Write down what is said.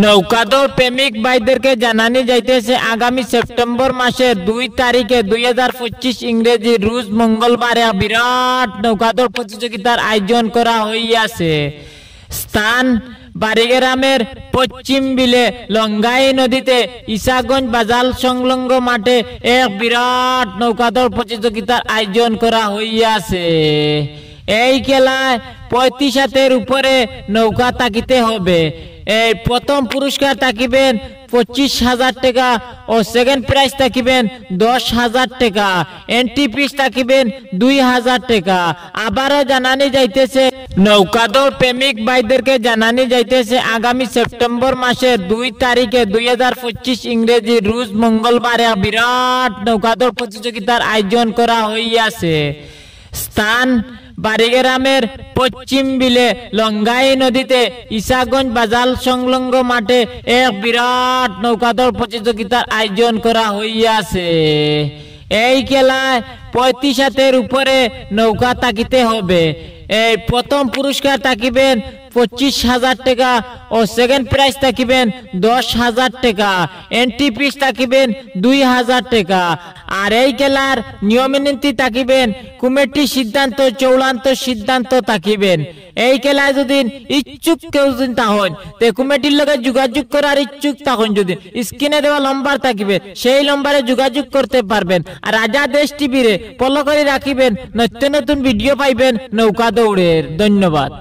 নৌকাদৌড় প্রেমিক ভাইদেরকে জানানো যাইতেছে আগামী সেপ্টেম্বর মাসের 2 তারিখে 2025 ইংরেজি রোজ মঙ্গলবারে বিরাট নৌকাদৌড় প্রতিযোগিতার আয়োজন করা হইয়াছে। স্থান বাড়িগ্রামের পশ্চিম বিলে লঙ্গাই নদীতে ঈশাগঞ্জ বাজার সংলগ্ন মাঠে এক বিরাট নৌকাদৌড় প্রতিযোগিতার আয়োজন করা হইয়াছে। এই খেলায় 35 হাতের উপরে নৌকা তাকিতে হবে। এই প্রথম পুরস্কার তাকিবেন 25,000 টাকা ও সেকেন্ড প্রাইজ তাকিবেন 10,000 টাকা। এন্ট্রি ফিস তাকিবেন 2,000 টাকা। আবারও জানানি যাইতেছে নৌকাদৌড় প্রেমিক ভাইদেরকে জানানি যাইতেছে আগামী সেপ্টেম্বর মাসের 2 তারিখে 2025 ইংরেজি রোজ মঙ্গলবারে বিরাট নৌকাদৌড় প্রতিযোগিতার আয়োজন করা হইয়াছে। স্থান বাড়িগ্রামের পশ্চিম বিলে লঙ্গাই নদীতে ঈশাগঞ্জ বাজার সংলগ্ন মাঠে এক বিরাট নৌকাদৌড় প্রতিযোগিতার আয়োজন করা হইয়াছে। এই খেলায় 35 হাতের উপরে নৌকা তাকিতে হবে। এই প্রথম পুরস্কার তাকিবেন 25,000 টাকা ও সেকেন্ড প্রাইজ তাকিবেন 10,000 টাকা। এন্ট্রি ফিস তাকিবেন 2,000 টাকা। আর এই খেলার নিয়ম নীতি তাকিবেন কমিটি সিদ্ধান্ত চূড়ান্ত সিদ্ধান্ত তাকিবেন। এই খেলায় যদি ইচ্ছুক কেউ হন তে কমিটির লগে যোগাযোগ করার ইচ্ছুক তখন যদি স্ক্রিনে দেওয়া নম্বর থাকিবে সেই নম্বরে যোগাযোগ করতে পারবেন। আর রাজা দেশ টিভিরে ফলো করে রাখিবেন, নতুন নতুন ভিডিও পাইবেন নৌকা দৌড়ের। ধন্যবাদ।